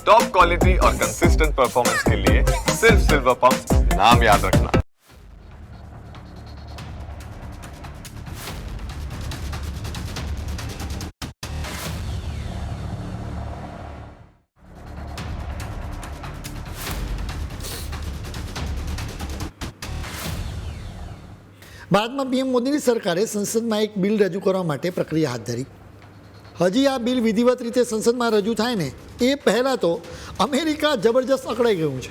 Top quality और consistent performance के लिए सिर्फ सिल्वर पंप नाम याद रखना। ભારતમાં પીએમ મોદીની સરકારે સંસદમાં એક બિલ રજૂ કરવા માટે પ્રક્રિયા હાથ ધરી. હજી આ બિલ વિધિવત રીતે સંસદમાં રજૂ થાય ને એ પહેલાં તો અમેરિકા જબરજસ્ત અકળાઈ ગયું છે.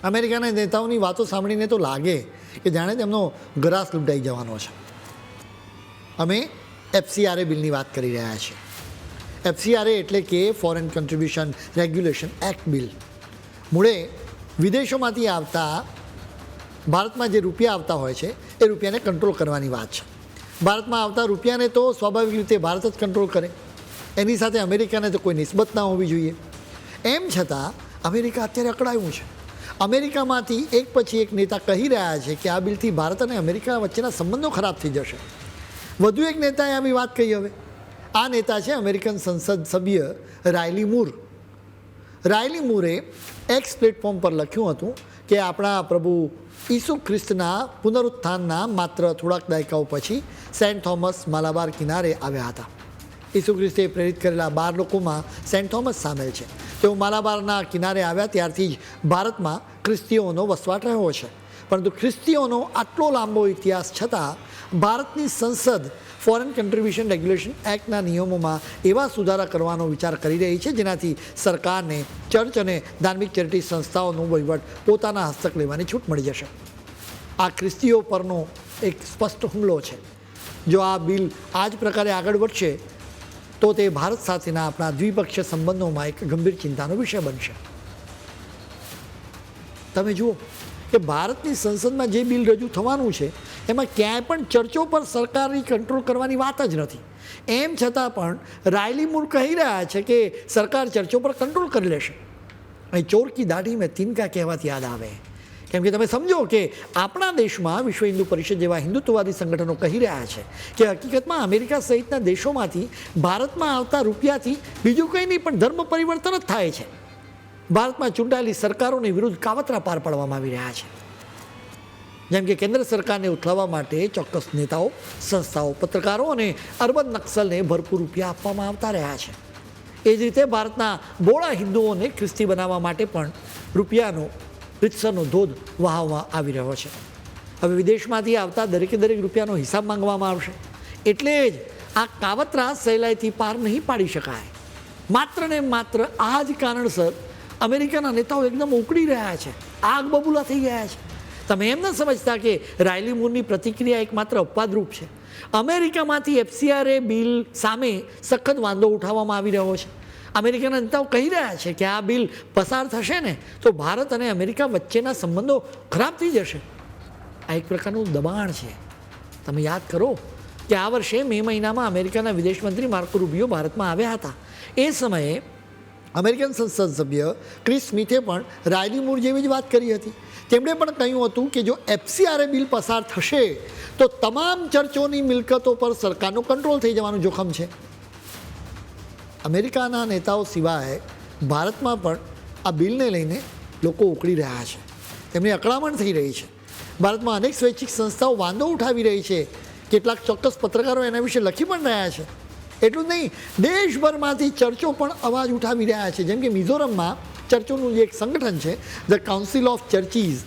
અમેરિકાના નેતાઓની વાતો સાંભળીને તો લાગે કે જાણે તેમનો ગ્રાસ લૂંટાઈ જવાનો છે. અમે એફસીઆરએ બિલની વાત કરી રહ્યા છીએ. એફસીઆરએ એટલે કે foreign contribution regulation act bill. મૂળે વિદેશોમાંથી આવતા ભારતમાં જે રૂપિયા આવતા હોય છે એ રૂપિયાને કંટ્રોલ કરવાની વાત છે. ભારતમાં આવતા રૂપિયાને તો સ્વાભાવિક રીતે ભારત જ કંટ્રોલ કરે, એની સાથે અમેરિકાને તો કોઈ નિસ્બત ના હોવી જોઈએ. એમ છતાં અમેરિકા અત્યારે અકળાયું છે. અમેરિકામાંથી એક પછી એક નેતા કહી રહ્યા છે કે આ બિલથી ભારત અને અમેરિકા વચ્ચેના સંબંધો ખરાબ થઈ જશે. વધુ એક નેતાએ આવી વાત કહી. હવે આ નેતા છે અમેરિકન સંસદ સભ્ય રાયલી મૂર. રાયલી મૂરે એક્સ પ્લેટફોર્મ પર લખ્યું હતું કે આપણા પ્રભુ ઈસુ ખ્રિસ્તના પુનરુત્થાનના માત્ર થોડાક દાયકાઓ પછી સેન્ટ થોમસ માલાબાર કિનારે આવ્યા હતા. ઈસુ ખ્રિસ્તે પ્રેરિત કરેલા 12 લોકોમાં સેન્ટ થોમસ સામેલ છે. તેઓ માલાબારના કિનારે આવ્યા ત્યારથી જ ભારતમાં ખ્રિસ્તીઓનો વસવાટ રહ્યો છે. પરંતુ ખ્રિસ્તીઓનો આટલો લાંબો ઇતિહાસ છતાં ભારતની સંસદ ફોરેન કન્ટ્રીબ્યુશન રેગ્યુલેશન એક્ટના નિયમોમાં એવા સુધારા કરવાનો વિચાર કરી રહી છે જેનાથી સરકારને ચર્ચ અને ધાર્મિક ચેરિટી સંસ્થાઓનો વહીવટ પોતાના હસ્તક લેવાની છૂટ મળી જશે. આ ખ્રિસ્તીઓ પરનો એક સ્પષ્ટ હુમલો છે. જો આ બિલ આ જ પ્રકારે આગળ વધશે તો તે ભારત સાથેના આપણા દ્વિપક્ષીય સંબંધોમાં એક ગંભીર ચિંતાનો વિષય બનશે. તમે જુઓ કે ભારતની સંસદમાં જે બિલ રજૂ થવાનું છે એમાં ક્યાંય પણ ચર્ચો પર સરકારની કંટ્રોલ કરવાની વાત જ નથી. એમ છતાં પણ રાયલી મૂર કહી રહ્યા છે કે સરકાર ચર્ચો પર કંટ્રોલ કરી લેશે. અહીં ચોર કી દાઢી મેં તિનકા કહેવત યાદ આવે. કેમ કે તમે સમજો કે આપણા દેશમાં વિશ્વ હિન્દુ પરિષદ જેવા હિન્દુત્વવાદી સંગઠનો કહી રહ્યા છે કે હકીકતમાં અમેરિકા સહિતના દેશોમાંથી ભારતમાં આવતા રૂપિયાથી બીજું કંઈ નહીં પણ ધર્મ પરિવર્તન જ થાય છે. ભારતમાં ચૂંટાયેલી સરકારોની વિરુદ્ધ કાવતરા પાર પાડવામાં આવી રહ્યા છે. જેમ કે કેન્દ્ર સરકારને ઉથલાવવા માટે ચોક્કસ નેતાઓ, સંસ્થાઓ, પત્રકારો અને અર્બન નક્સલને ભરપૂર રૂપિયા આપવામાં આવતા રહ્યા છે. એ જ રીતે ભારતના બોળા હિન્દુઓને ખ્રિસ્તી બનાવવા માટે પણ રૂપિયાનો રીતસરનો ધોધ વહાવવામાં આવી રહ્યો છે. હવે વિદેશમાંથી આવતા દરેકે દરેક રૂપિયાનો હિસાબ માંગવામાં આવશે. એટલે જ આ કાવતરા સહેલાઈથી પાર નહીં પાડી શકાય. માત્ર ને માત્ર આ જ કારણસર અમેરિકાના નેતાઓ એકદમ ઉકળી રહ્યા છે, આગ બબૂલા થઈ ગયા છે. તમે એમ ન સમજતા કે રાયલી મૂરની પ્રતિક્રિયા એકમાત્ર અપવાદરૂપ છે. અમેરિકામાંથી એફસીઆરએ બિલ સામે સખત વાંધો ઉઠાવવામાં આવી રહ્યો છે. અમેરિકાના નેતાઓ કહી રહ્યા છે કે આ બિલ પસાર થશે ને તો ભારત અને અમેરિકા વચ્ચેના સંબંધો ખરાબ થઈ જશે. આ એક પ્રકારનું દબાણ છે. તમે યાદ કરો કે આ વર્ષે મે મહિનામાં અમેરિકાના વિદેશમંત્રી માર્કો રૂબિયો ભારતમાં આવ્યા હતા. એ સમયે અમેરિકન સંસદ સભ્ય ક્રિસ સ્મિથે પણ રાયલી મૂર જેવી જ વાત કરી હતી. તેમણે પણ કહ્યું હતું કે જો એફસીઆરએ બિલ પસાર થશે તો તમામ ચર્ચોની મિલકતો પર સરકારનો કંટ્રોલ થઈ જવાનું જોખમ છે. અમેરિકાના નેતાઓ સિવાય ભારતમાં પણ આ બિલને લઈને લોકો ઉકળી રહ્યા છે. તેમની અકળામણ થઈ રહી છે. ભારતમાં અનેક સ્વૈચ્છિક સંસ્થાઓ વાંધો ઉઠાવી રહી છે. કેટલાક ચોક્કસ પત્રકારો એના વિશે લખી પણ રહ્યા છે. એટલું જ નહીં, દેશભરમાંથી ચર્ચો પણ અવાજ ઉઠાવી રહ્યા છે. જેમ કે મિઝોરમમાં ચર્ચોનું જે એક સંગઠન છે ધ કાઉન્સિલ ઓફ ચર્ચીઝ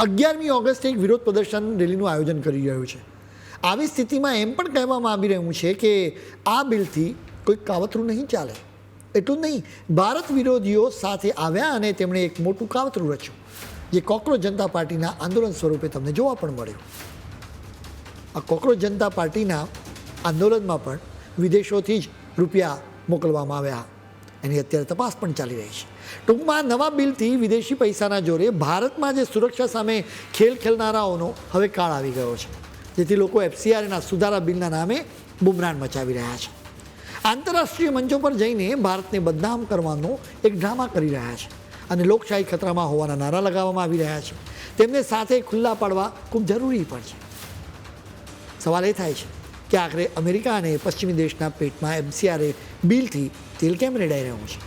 11મી ઓગસ્ટે એક વિરોધ પ્રદર્શન રેલીનું આયોજન કરી રહ્યું છે. આવી સ્થિતિમાં એમ પણ કહેવામાં આવી રહ્યું છે કે આ બિલથી કોઈ કાવતરું નહીં ચાલે. એટલું જ નહીં, ભારત વિરોધીઓ સાથે આવ્યા અને તેમણે એક મોટું કાવતરું રચ્યું જે કોકરોચ જનતા પાર્ટીના આંદોલન સ્વરૂપે તમને જોવા પણ મળ્યું. આ કોકરોચ જનતા પાર્ટીના આંદોલનમાં પણ વિદેશોથી જ રૂપિયા મોકલવામાં આવ્યા. એની અત્યારે તપાસ પણ ચાલી રહી છે. ટૂંકમાં નવા બિલથી વિદેશી પૈસાના જોરે ભારતમાં જે સુરક્ષા સામે ખેલ ખેલનારાઓનો હવે કાળ આવી ગયો છે. જેથી લોકો એફસીઆરએના સુધારા બિલના નામે બુમરાણ મચાવી રહ્યા છે. આંતરરાષ્ટ્રીય મંચો પર જઈને ભારતને બદનામ કરવાનો એક ડ્રામા કરી રહ્યા છે અને લોકશાહી ખતરામાં હોવાના નારા લગાવવામાં આવી રહ્યા છે. તેમને સાથે ખુલ્લા પાડવા ખૂબ જરૂરી પણ છે. સવાલ એ થાય છે કે આખરે અમેરિકા અને પશ્ચિમી દેશના પેટમાં એફસીઆરએ બિલથી તેલ કેમ રેડાઈ રહ્યું છે.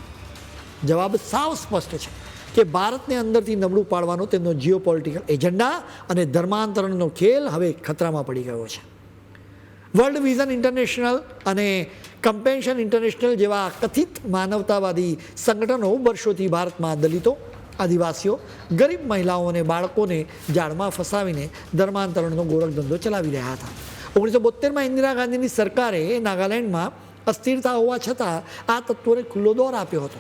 જવાબ સાવ સ્પષ્ટ છે કે ભારતને અંદરથી નબળું પાડવાનો તેમનો જીઓપોલિટિકલ એજન્ડા અને ધર્માંતરણનો ખેલ હવે ખતરામાં પડી ગયો છે. વર્લ્ડ વિઝન ઇન્ટરનેશનલ અને કમ્પેન્શન ઇન્ટરનેશનલ જેવા કથિત માનવતાવાદી સંગઠનો વર્ષોથી ભારતમાં દલિતો, આદિવાસીઓ, ગરીબ મહિલાઓ અને બાળકોને જાળમાં ફસાવીને ધર્માંતરણનો ગોરખધંધો ચલાવી રહ્યા હતા. 1972માં ઇન્દિરા ગાંધીની સરકારે નાગાલેન્ડમાં અસ્થિરતા હોવા છતાં આ તત્વોને ખુલ્લો દોર આપ્યો હતો.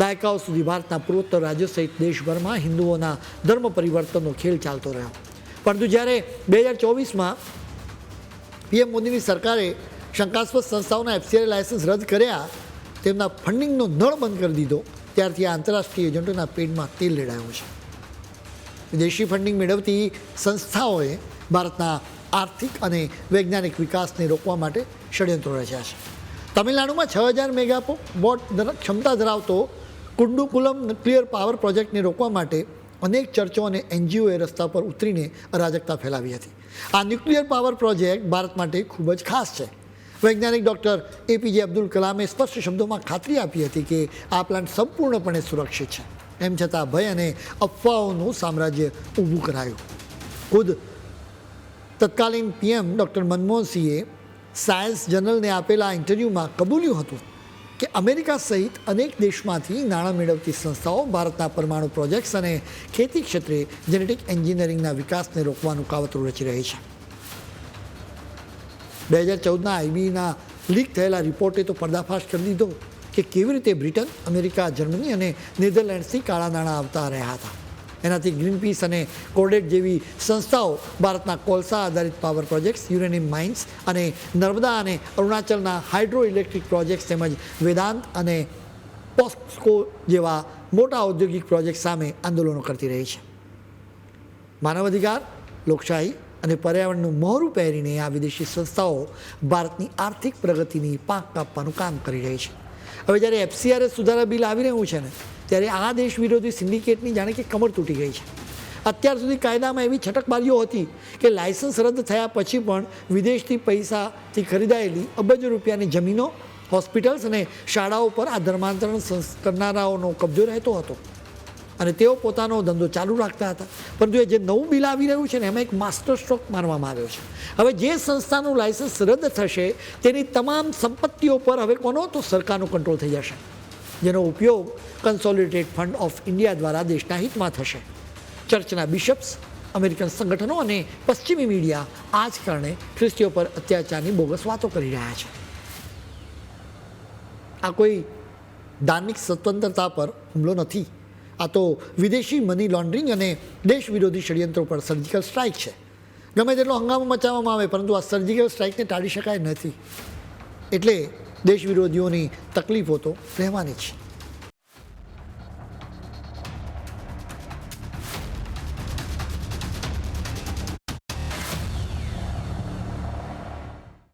દાયકાઓ સુધી ભારતના પૂર્વોત્તર રાજ્યો સહિત દેશભરમાં હિન્દુઓના ધર્મ પરિવર્તનનો ખેલ ચાલતો રહ્યો. પરંતુ જ્યારે 2024માં પીએમ મોદીની સરકારે શંકાસ્પદ સંસ્થાઓના એફસીઆઈ લાયસન્સ રદ કર્યા, તેમના ફંડિંગનો નળ બંધ કરી દીધો, ત્યારથી આ આંતરરાષ્ટ્રીય એજન્ટોના પેટમાં તેલ રેડાયું છે. વિદેશી ફંડિંગ મેળવતી સંસ્થાઓએ ભારતના આર્થિક અને વૈજ્ઞાનિક વિકાસને રોકવા માટે ષડયંત્રો રચ્યા છે. તમિલનાડુમાં 6000 મેગાવોટ ક્ષમતા ધરાવતો કુંડુકુલમ ન્યુક્લિયર પાવર પ્રોજેક્ટને રોકવા માટે અનેક ચર્ચો અને એનજીઓએ રસ્તા પર ઉતરીને અરાજકતા ફેલાવી હતી. આ ન્યુક્લિયર પાવર પ્રોજેક્ટ ભારત માટે ખૂબ જ ખાસ છે. વૈજ્ઞાનિક ડૉક્ટર એપીજે અબ્દુલ કલામે સ્પષ્ટ શબ્દોમાં ખાતરી આપી હતી કે આ પ્લાન્ટ સંપૂર્ણપણે સુરક્ષિત છે. એમ છતાં ભય અને અફવાઓનું સામ્રાજ્ય ઊભું કરાયું. ખુદ તત્કાલીન પીએમ ડૉક્ટર મનમોહનસિંહે સાયન્સ જર્નલને આપેલા ઇન્ટરવ્યૂમાં કબૂલ્યું હતું કે અમેરિકા સહિત અનેક દેશમાંથી નાણાં મેળવતી સંસ્થાઓ ભારતના પરમાણુ પ્રોજેક્ટ્સ અને ખેતી ક્ષેત્રે જેનેટિક એન્જિનિયરિંગના વિકાસને રોકવાનું કાવતરું રચી રહી છે. 2014ના આઈબીના લીક થયેલા રિપોર્ટે તો પર્દાફાશ કરી દીધો કે કેવી રીતે બ્રિટન, અમેરિકા, જર્મની અને નેધરલેન્ડ્સથી કાળા નાણાં આવતા રહ્યા હતા. એનાથી ગ્રીનપીસ અને કોર્ડેટ જેવી સંસ્થાઓ ભારતના કોલસા આધારિત પાવર પ્રોજેક્ટ્સ, યુરેનિયમ માઇન્સ અને નર્મદા અને અરુણાચલના હાઇડ્રો ઇલેક્ટ્રિક પ્રોજેક્ટ્સ તેમજ વેદાંત અને પોસ્કો જેવા મોટા ઔદ્યોગિક પ્રોજેક્ટ સામે આંદોલનો કરતી રહી છે. માનવ અધિકાર, લોકશાહી અને પર્યાવરણનું મહોરું પહેરીને આ વિદેશી સંસ્થાઓ ભારતની આર્થિક પ્રગતિની પાંખ કાપવાનું કામ કરી રહી છે. હવે જ્યારે એફસીઆરએસ સુધારા બિલ આવી રહ્યું છે ને, ત્યારે આ દેશ વિરોધી સિન્ડિકેટની જાણે કે કમર તૂટી ગઈ છે. અત્યાર સુધી કાયદામાં એવી છટકબારીઓ હતી કે લાયસન્સ રદ થયા પછી પણ વિદેશથી પૈસાથી ખરીદાયેલી અબજો રૂપિયાની જમીનો, હોસ્પિટલ્સ અને શાળાઓ પર આ ધર્માંતરણ કરનારાઓનો કબજો રહેતો હતો અને તેઓ પોતાનો ધંધો ચાલુ રાખતા હતા. પરંતુ એ જે નવું બિલ આવી રહ્યું છે ને, એમાં એક માસ્ટર સ્ટ્રોક મારવામાં આવ્યો છે. હવે જે સંસ્થાનું લાયસન્સ રદ થશે તેની તમામ સંપત્તિઓ પર હવે કોનો તો સરકારનો કંટ્રોલ થઈ જશે, જેનો ઉપયોગ કન્સોલિડેટેડ ફંડ ઓફ ઇન્ડિયા દ્વારા દેશના હિતમાં થશે. ચર્ચના બિશપ્સ, અમેરિકન સંગઠનો અને પશ્ચિમી મીડિયા આ જ કારણે ખ્રિસ્તીઓ પર અત્યાચારની બોગસ વાતો કરી રહ્યા છે. આ કોઈ ધાર્મિક સ્વતંત્રતા પર હુમલો નથી. આ તો વિદેશી મની લોન્ડરિંગ અને દેશ વિરોધી ષડયંત્રો પર સર્જિકલ સ્ટ્રાઇક છે. ગમે તેટલો હંગામો મચાવવામાં આવે, પરંતુ આ સર્જિકલ સ્ટ્રાઇકને ટાળી શકાય નથી. એટલે દેશ વિરોધીઓની તકલીફો તો રહેવાની છે.